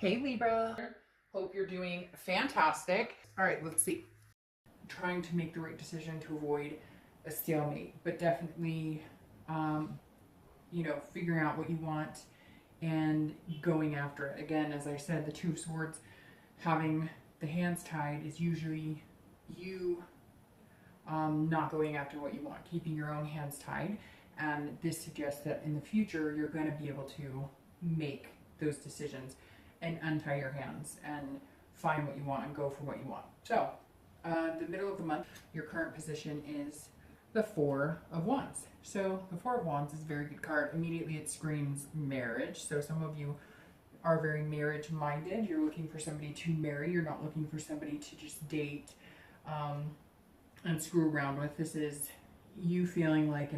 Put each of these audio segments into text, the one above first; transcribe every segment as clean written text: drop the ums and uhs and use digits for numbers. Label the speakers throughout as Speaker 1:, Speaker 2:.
Speaker 1: Hey Libra, hope you're doing fantastic. All right, let's see. Trying to make the right decision to avoid a stalemate, but definitely, figuring out what you want and going after it. Again, as I said, the Two of Swords, having the hands tied is usually you not going after what you want, keeping your own hands tied. And this suggests that in the future, you're going to be able to make those decisions and untie your hands and find what you want and go for what you want. So, the middle of the month, your current position is the Four of Wands. So, the Four of Wands is a very good card. Immediately, it screams marriage. So, some of you are very marriage minded. You're looking for somebody to marry. You're not looking for somebody to just date and screw around with. This is you feeling like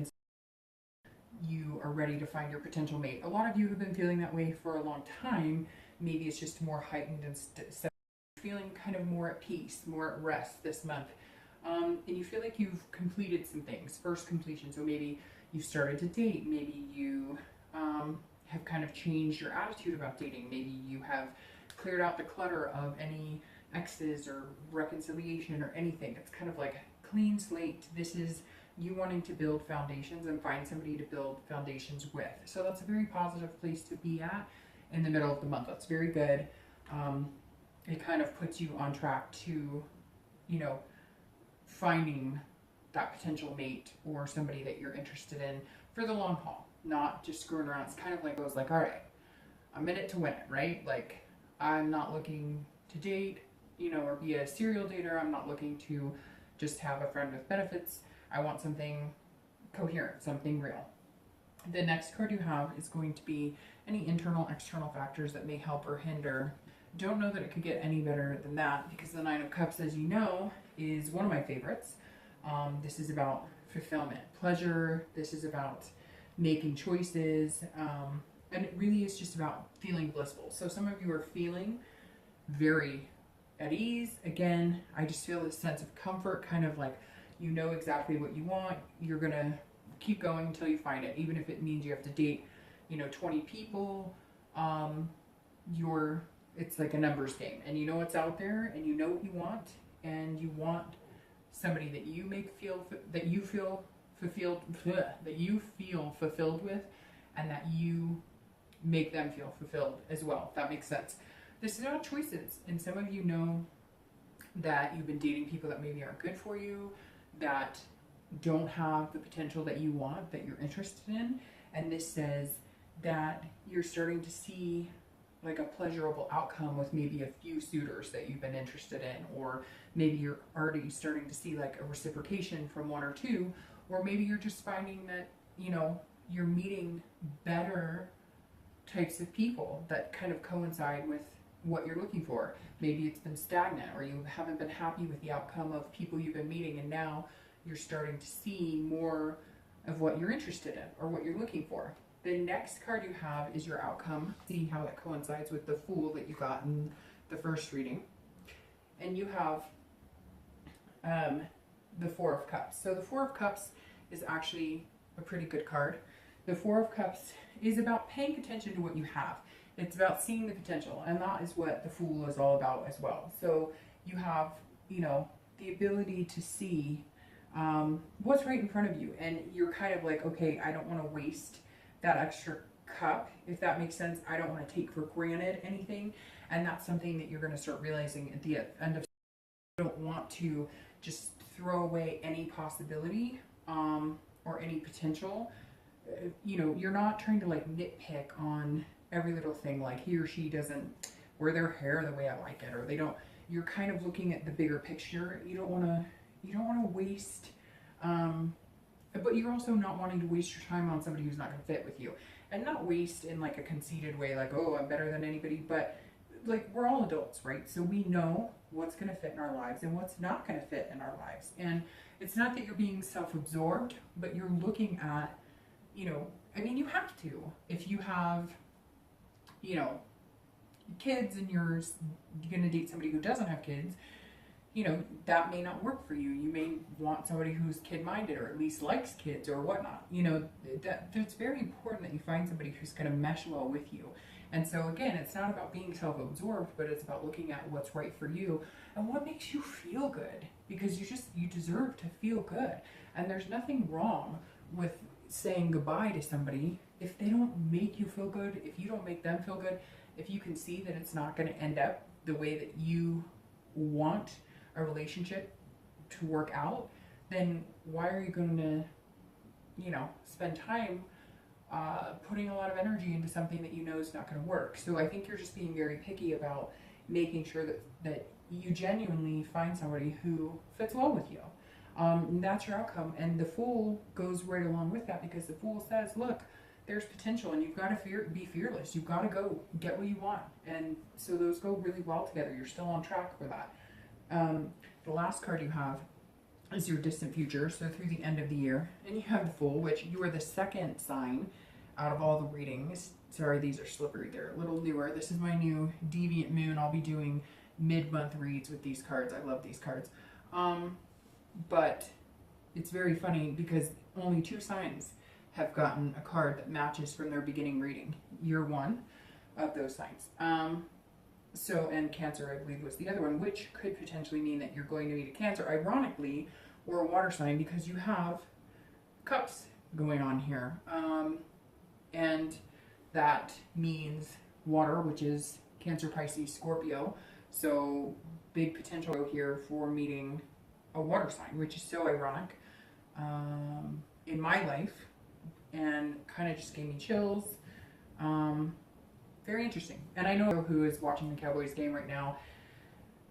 Speaker 1: you are ready to find your potential mate. A lot of you have been feeling that way for a long time. Maybe it's just more heightened and feeling kind of more at peace, more at rest this month. And you feel like you've completed some things, first completion. So maybe you started to date. Maybe you have kind of changed your attitude about dating. Maybe you have cleared out the clutter of any exes or reconciliation or anything. It's kind of like a clean slate. This is you wanting to build foundations and find somebody to build foundations with. So that's a very positive place to be at in the middle of the month. That's very good. It kind of puts you on track to, finding that potential mate or somebody that you're interested in for the long haul, not just screwing around. It's kind of like, goes like, all right, I'm in it to win it, right? Like, I'm not looking to date, or be a serial dater. I'm not looking to just have a friend with benefits. I want something coherent, something real. The next card you have is going to be any internal, external factors that may help or hinder. Don't know that it could get any better than that, because the Nine of Cups, as you know, is one of my favorites. This is about fulfillment, pleasure. This is about making choices. And it really is just about feeling blissful. So some of you are feeling very at ease. Again, I just feel this sense of comfort, kind of like you know exactly what you want. You're going to keep going until you find it, even if it means you have to date, 20 people. It's like a numbers game, and you know what's out there, and you know what you want, and you want somebody that you feel fulfilled with, and that you make them feel fulfilled as well. If that makes sense. This is about choices, and some of you know that you've been dating people that maybe aren't good for you, that don't have the potential that you want, that you're interested in. And this says that you're starting to see like a pleasurable outcome with maybe a few suitors that you've been interested in, or maybe you're already starting to see like a reciprocation from one or two, or maybe you're just finding that, you're meeting better types of people that kind of coincide with what you're looking for. Maybe it's been stagnant, or you haven't been happy with the outcome of people you've been meeting, and now you're starting to see more of what you're interested in or what you're looking for. The next card you have is your outcome. See how it coincides with the Fool that you got in the first reading. And you have the Four of Cups. So the Four of Cups is actually a pretty good card. The Four of Cups is about paying attention to what you have. It's about seeing the potential, and that is what the Fool is all about as well. So you have, the ability to see what's right in front of you, and you're kind of like, okay, I don't want to waste that extra cup, if that makes sense. I don't want to take for granted anything, and that's something that you're going to start realizing at the end of. You don't want to just throw away any possibility or any potential. You're not trying to like nitpick on every little thing, like he or she doesn't wear their hair the way I like it, or they don't. You're kind of looking at the bigger picture. You don't want to waste. But you're also not wanting to waste your time on somebody who's not going to fit with you. And not waste in like a conceited way, like, oh, I'm better than anybody. But like, we're all adults, right? So we know what's going to fit in our lives and what's not going to fit in our lives. And it's not that you're being self-absorbed, but you're looking at, you have to. If you have, kids and you're going to date somebody who doesn't have kids, that may not work for you. You may want somebody who's kid-minded, or at least likes kids or whatnot. That's very important that you find somebody who's going to mesh well with you. And so again, it's not about being self-absorbed, but it's about looking at what's right for you and what makes you feel good, because you deserve to feel good. And there's nothing wrong with saying goodbye to somebody if they don't make you feel good, if you don't make them feel good, if you can see that it's not going to end up the way that you want a relationship to work out, then why are you going to, spend time putting a lot of energy into something that you know is not going to work? So I think you're just being very picky about making sure that you genuinely find somebody who fits well with you. And that's your outcome. And the Fool goes right along with that, because the Fool says, look, there's potential and you've got to be fearless. You've got to go get what you want. And so those go really well together. You're still on track for that. The last card you have is your distant future, so through the end of the year. And you have the Fool, which you are the second sign out of all the readings. Sorry, these are slippery. They're a little newer. This is my new Deviant Moon. I'll be doing mid-month reads with these cards. I love these cards. But it's very funny because only 2 signs have gotten a card that matches from their beginning reading. You're one of those signs. And Cancer, I believe, was the other one, which could potentially mean that you're going to meet a Cancer, ironically, or a water sign, because you have cups going on here. And that means water, which is Cancer, Pisces, Scorpio. So big potential here for meeting a water sign, which is so ironic in my life, and kind of just gave me chills. Very interesting. And I know who is watching the Cowboys game right now,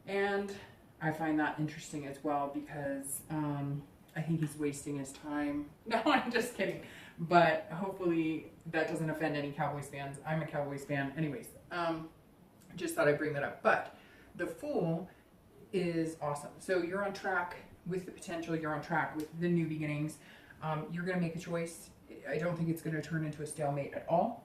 Speaker 1: and I find that interesting as well, because I think he's wasting his time. No, I'm just kidding. But hopefully that doesn't offend any Cowboys fans. I'm a Cowboys fan anyways. Just thought I'd bring that up. But the Fool is awesome. So you're on track with the potential. You're on track with the new beginnings. You're going to make a choice. I don't think it's going to turn into a stalemate at all.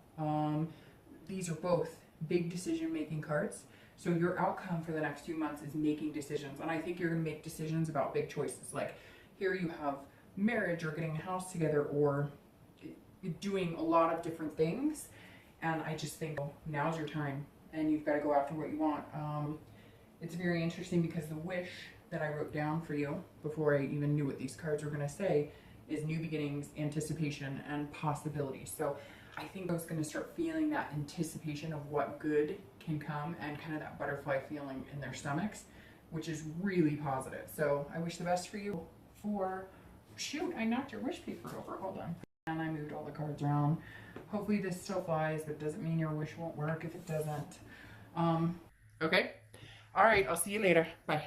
Speaker 1: These are both big decision-making cards. So your outcome for the next few months is making decisions. And I think you're going to make decisions about big choices. Like here you have marriage, or getting a house together, or doing a lot of different things. And I just think now's your time, and you've got to go after what you want. It's very interesting because the wish that I wrote down for you before I even knew what these cards were going to say is new beginnings, anticipation, and possibility. So I think I was going to start feeling that anticipation of what good can come, and kind of that butterfly feeling in their stomachs, which is really positive. So I wish the best for you. Shoot, I knocked your wish paper over. Hold on. And I moved all the cards around. Hopefully this still flies, but it doesn't mean your wish won't work if it doesn't. Okay. All right, I'll see you later. Bye.